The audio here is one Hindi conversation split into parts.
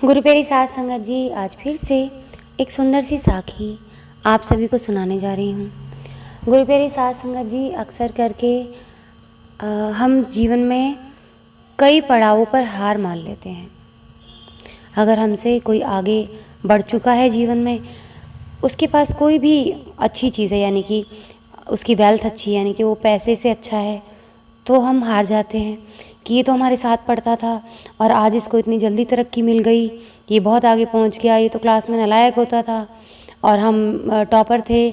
गुरु प्यारी साध संगत जी, आज फिर से एक सुंदर सी साखी आप सभी को सुनाने जा रही हूँ। गुरु प्यारी साध संगत जी, अक्सर करके हम जीवन में कई पड़ावों पर हार मान लेते हैं। अगर हमसे कोई आगे बढ़ चुका है जीवन में, उसके पास कोई भी अच्छी चीज़ है, यानी कि उसकी वेल्थ अच्छी है, यानी कि वो पैसे से अच्छा है, तो हम हार जाते हैं कि ये तो हमारे साथ पढ़ता था और आज इसको इतनी जल्दी तरक्की मिल गई, ये बहुत आगे पहुंच गया, ये तो क्लास में नालायक होता था और हम टॉपर थे।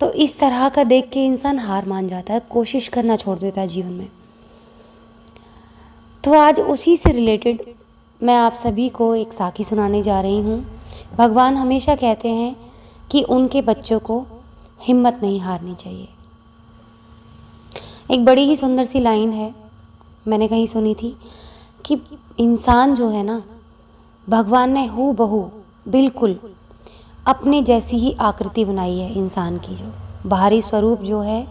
तो इस तरह का देख के इंसान हार मान जाता है, कोशिश करना छोड़ देता है जीवन में। तो आज उसी से रिलेटेड मैं आप सभी को एक साखी सुनाने जा रही हूँ। भगवान हमेशा कहते हैं कि उनके बच्चों को हिम्मत नहीं हारनी चाहिए। एक बड़ी ही सुंदर सी लाइन है, मैंने कहीं सुनी थी कि इंसान जो है ना, भगवान ने हूबहू बिल्कुल अपने जैसी ही आकृति बनाई है। इंसान की जो बाहरी स्वरूप जो है,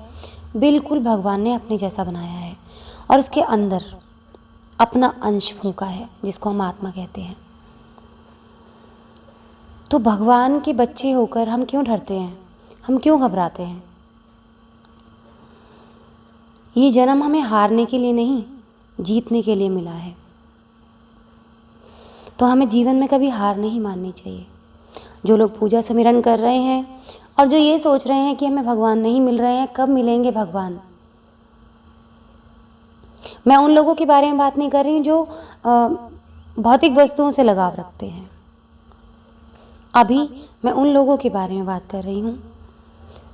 बिल्कुल भगवान ने अपने जैसा बनाया है और उसके अंदर अपना अंश फूंका है, जिसको हम आत्मा कहते हैं। तो भगवान के बच्चे होकर हम क्यों डरते हैं, हम क्यों घबराते हैं? ये जन्म हमें हारने के लिए नहीं, जीतने के लिए मिला है। तो हमें जीवन में कभी हार नहीं माननी चाहिए। जो लोग पूजा सिमरन कर रहे हैं और जो ये सोच रहे हैं कि हमें भगवान नहीं मिल रहे हैं, कब मिलेंगे भगवान, मैं उन लोगों के बारे में बात नहीं कर रही हूँ जो भौतिक वस्तुओं से लगाव रखते हैं। अभी मैं उन लोगों के बारे में बात कर रही हूँ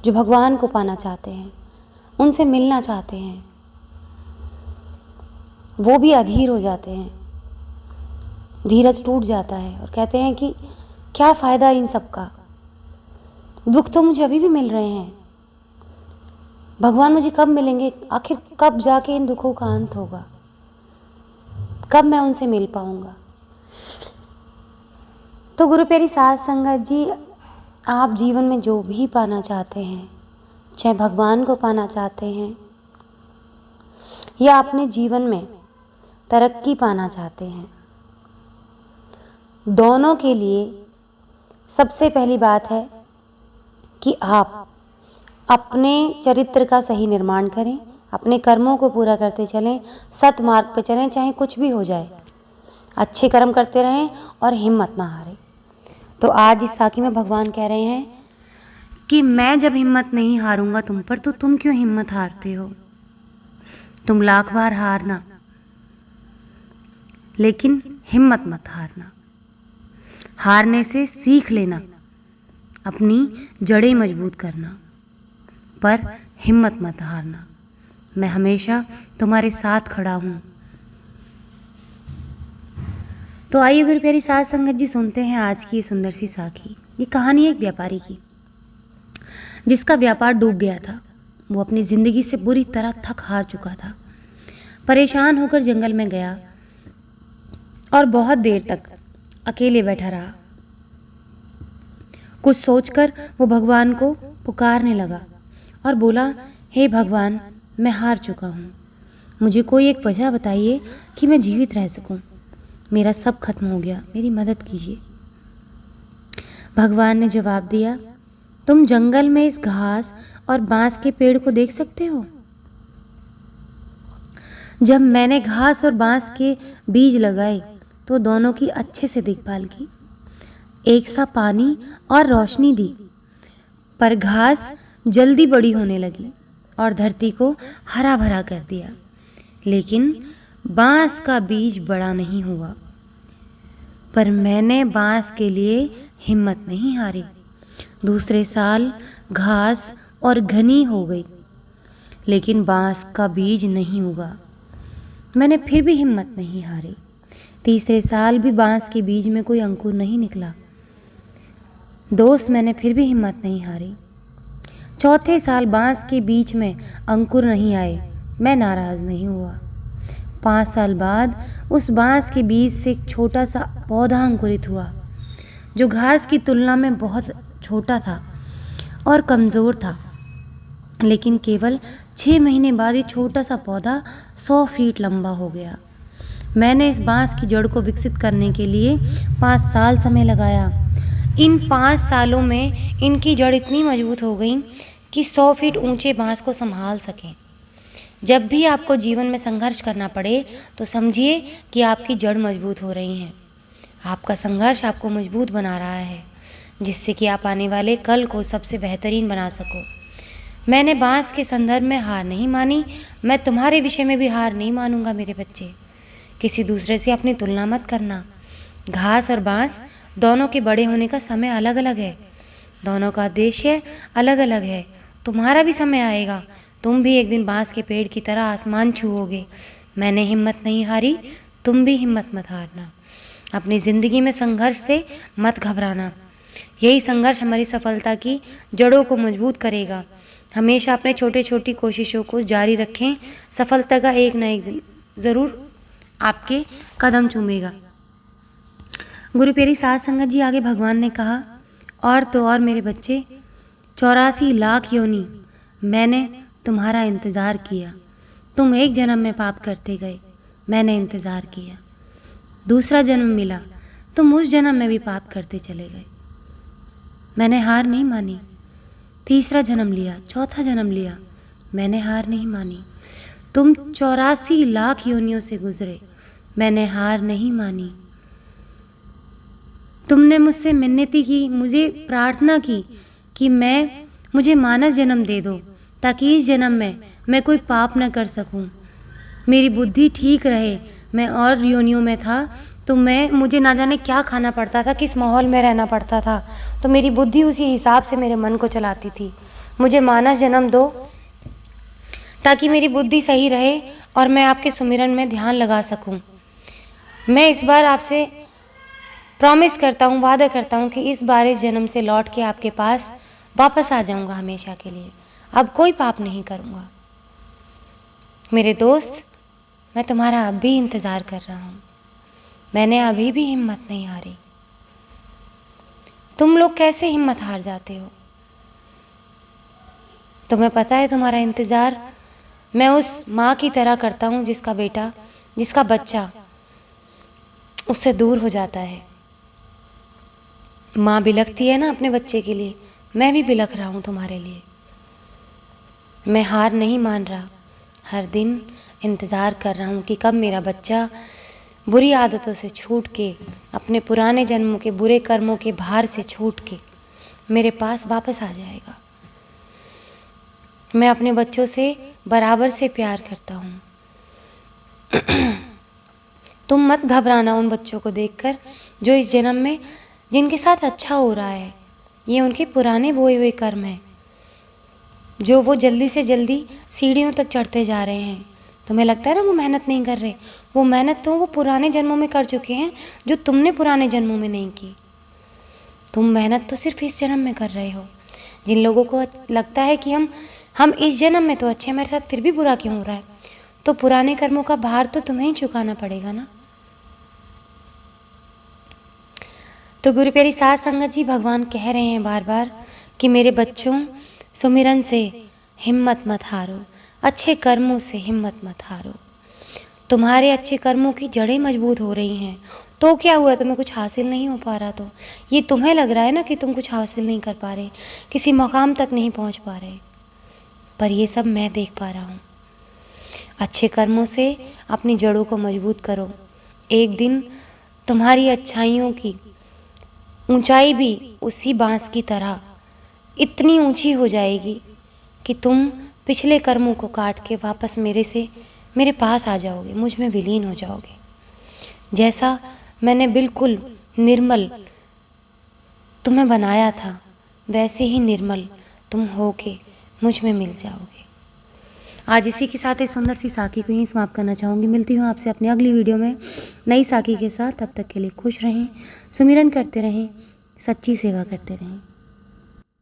जो भगवान को पाना चाहते हैं, उनसे मिलना चाहते हैं। वो भी अधीर हो जाते हैं, धीरज टूट जाता है और कहते हैं कि क्या फ़ायदा इन सब का, दुख तो मुझे अभी भी मिल रहे हैं, भगवान मुझे कब मिलेंगे, आखिर कब जाके इन दुखों का अंत होगा, कब मैं उनसे मिल पाऊंगा। तो गुरु प्यारी साध संगत जी, आप जीवन में जो भी पाना चाहते हैं, चाहे भगवान को पाना चाहते हैं या अपने जीवन में तरक्की पाना चाहते हैं, दोनों के लिए सबसे पहली बात है कि आप अपने चरित्र का सही निर्माण करें, अपने कर्मों को पूरा करते चलें, सत मार्ग पर चलें, चाहे कुछ भी हो जाए, अच्छे कर्म करते रहें और हिम्मत ना हारें। तो आज इस साखी में भगवान कह रहे हैं कि मैं जब हिम्मत नहीं हारूंगा तुम पर, तो तुम क्यों हिम्मत हारते हो? तुम लाख बार हारना, लेकिन हिम्मत मत हारना। हारने से सीख लेना, अपनी जड़ें मजबूत करना, पर हिम्मत मत हारना। मैं हमेशा तुम्हारे साथ खड़ा हूँ। तो आइए गुरु प्यारी साध संगत जी, सुनते हैं आज की सुंदर सी साखी। ये कहानी है एक व्यापारी की, जिसका व्यापार डूब गया था। वो अपनी ज़िंदगी से बुरी तरह थक हार चुका था। परेशान होकर जंगल में गया और बहुत देर तक अकेले बैठा रहा। कुछ सोचकर वो भगवान को पुकारने लगा और बोला, हे भगवान, मैं हार चुका हूँ, मुझे कोई एक वजह बताइए कि मैं जीवित रह सकूँ। मेरा सब खत्म हो गया, मेरी मदद कीजिए। भगवान ने जवाब दिया, तुम जंगल में इस घास और बांस के पेड़ को देख सकते हो? जब मैंने घास और बांस के बीज लगाए तो दोनों की अच्छे से देखभाल की, एक सा पानी और रोशनी दी, पर घास जल्दी बड़ी होने लगी और धरती को हरा भरा कर दिया, लेकिन बांस का बीज बड़ा नहीं हुआ। पर मैंने बांस के लिए हिम्मत नहीं हारी। दूसरे साल घास और घनी हो गई, लेकिन बांस का बीज नहीं उगा। मैंने फिर भी हिम्मत नहीं हारी। तीसरे साल भी बांस के बीज में कोई अंकुर नहीं निकला। दोस्त, मैंने फिर भी हिम्मत नहीं हारी। चौथे साल बांस के बीज में अंकुर नहीं आए। मैं नाराज़ नहीं हुआ। 5 साल बाद उस बांस के बीज से एक छोटा सा पौधा अंकुरित हुआ, जो घास की तुलना में बहुत छोटा था और कमज़ोर था। लेकिन केवल 6 महीने बाद ये छोटा सा पौधा 100 फीट लंबा हो गया। मैंने इस बांस की जड़ को विकसित करने के लिए 5 साल समय लगाया। इन 5 सालों में इनकी जड़ इतनी मजबूत हो गई कि 100 फीट ऊंचे बांस को संभाल सकें। जब भी आपको जीवन में संघर्ष करना पड़े तो समझिए कि आपकी जड़ मजबूत हो रही है। आपका संघर्ष आपको मजबूत बना रहा है, जिससे कि आप आने वाले कल को सबसे बेहतरीन बना सको। मैंने बांस के संदर्भ में हार नहीं मानी, मैं तुम्हारे विषय में भी हार नहीं मानूंगा मेरे बच्चे। किसी दूसरे से अपनी तुलना मत करना। घास और बांस दोनों के बड़े होने का समय अलग अलग है, दोनों का उद्देश्य अलग अलग है। तुम्हारा भी समय आएगा, तुम भी एक दिन बांस के पेड़ की तरह आसमान छूओगे। मैंने हिम्मत नहीं हारी, तुम भी हिम्मत मत हारना। अपनी ज़िंदगी में संघर्ष से मत घबराना, यही संघर्ष हमारी सफलता की जड़ों को मजबूत करेगा। हमेशा अपने छोटे छोटी कोशिशों को जारी रखें, सफलता का एक न एक दिन ज़रूर आपके कदम चूमेगा। गुरु प्यारी साध संगत जी, आगे भगवान ने कहा, और तो और मेरे बच्चे, 84 लाख योनि मैंने तुम्हारा इंतज़ार किया। तुम एक जन्म में पाप करते गए, मैंने इंतज़ार किया। दूसरा जन्म मिला, तुम उस जन्म में भी पाप करते चले गए, मैंने हार नहीं मानी। तीसरा जन्म लिया, चौथा जन्म लिया, मैंने हार नहीं मानी। तुम 84 लाख योनियों से गुजरे, मैंने हार नहीं मानी। तुमने मुझसे मिन्नती की, मुझे प्रार्थना की कि मुझे मानव जन्म दे दो, ताकि इस जन्म में मैं कोई पाप न कर सकूं, मेरी बुद्धि ठीक रहे। मैं और योनियों में था तो मुझे ना जाने क्या खाना पड़ता था, किस माहौल में रहना पड़ता था, तो मेरी बुद्धि उसी हिसाब से मेरे मन को चलाती थी। मुझे मानव जन्म दो ताकि मेरी बुद्धि सही रहे और मैं आपके सुमिरन में ध्यान लगा सकूं। मैं इस बार आपसे प्रॉमिस करता हूँ, वादा करता हूँ कि इस बार इस जन्म से लौट के आपके पास वापस आ जाऊँगा हमेशा के लिए। अब कोई पाप नहीं करूँगा। मेरे दोस्त, मैं तुम्हारा अब भी इंतज़ार कर रहा हूँ, मैंने अभी भी हिम्मत नहीं हारी। तुम लोग कैसे हिम्मत हार जाते हो? तुम्हें पता है तुम्हारा इंतज़ार मैं उस माँ की तरह करता हूँ जिसका बच्चा उससे दूर हो जाता है। माँ बिलखती है ना अपने बच्चे के लिए, मैं भी बिलख रहा हूँ तुम्हारे लिए। मैं हार नहीं मान रहा, हर दिन इंतज़ार कर रहा हूँ कि कब मेरा बच्चा बुरी आदतों से छूट के, अपने पुराने जन्मों के बुरे कर्मों के भार से छूट के मेरे पास वापस आ जाएगा। मैं अपने बच्चों से बराबर से प्यार करता हूँ। तुम मत घबराना उन बच्चों को देखकर जो इस जन्म में जिनके साथ अच्छा हो रहा है। ये उनके पुराने बोए हुए कर्म हैं, जो वो जल्दी से जल्दी सीढ़ियों तक चढ़ते जा रहे हैं। तुम्हें लगता है ना वो मेहनत नहीं कर रहे, वो मेहनत तो वो पुराने जन्मों में कर चुके हैं जो तुमने पुराने जन्मों में नहीं की। तुम मेहनत तो सिर्फ इस जन्म में कर रहे हो। जिन लोगों को लगता है कि हम इस जन्म में तो अच्छे, हमारे साथ फिर भी बुरा क्यों हो रहा है, तो पुराने कर्मों का भार तो तुम्हें ही चुकाना पड़ेगा ना। तो गुरु प्यारी साध संगत जी, भगवान कह रहे हैं बार बार कि मेरे बच्चों, सुमिरन से हिम्मत मत हारो, अच्छे कर्मों से हिम्मत मत हारो। तुम्हारे अच्छे कर्मों की जड़ें मजबूत हो रही हैं, तो क्या हुआ, तुम्हें कुछ हासिल नहीं हो पा रहा तो ये तुम्हें लग रहा है ना कि तुम कुछ हासिल नहीं कर पा रहे, किसी मकाम तक नहीं पहुंच पा रहे, पर ये सब मैं देख पा रहा हूँ। अच्छे कर्मों से अपनी जड़ों को मजबूत करो। एक दिन तुम्हारी अच्छाइयों की ऊंचाई भी उसी बांस की तरह इतनी ऊंची हो जाएगी कि तुम पिछले कर्मों को काट के वापस मेरे पास आ जाओगे, मुझ में विलीन हो जाओगे। जैसा मैंने बिल्कुल निर्मल तुम्हें बनाया था, वैसे ही निर्मल तुम होके मुझ में मिल जाओगे। आज इसी के साथ इस सुंदर सी साखी को यहीं समाप्त करना चाहूँगी। मिलती हूँ आपसे अपनी अगली वीडियो में नई साखी के साथ। तब तक के लिए खुश रहें, सुमिरन करते रहें, सच्ची सेवा करते रहें।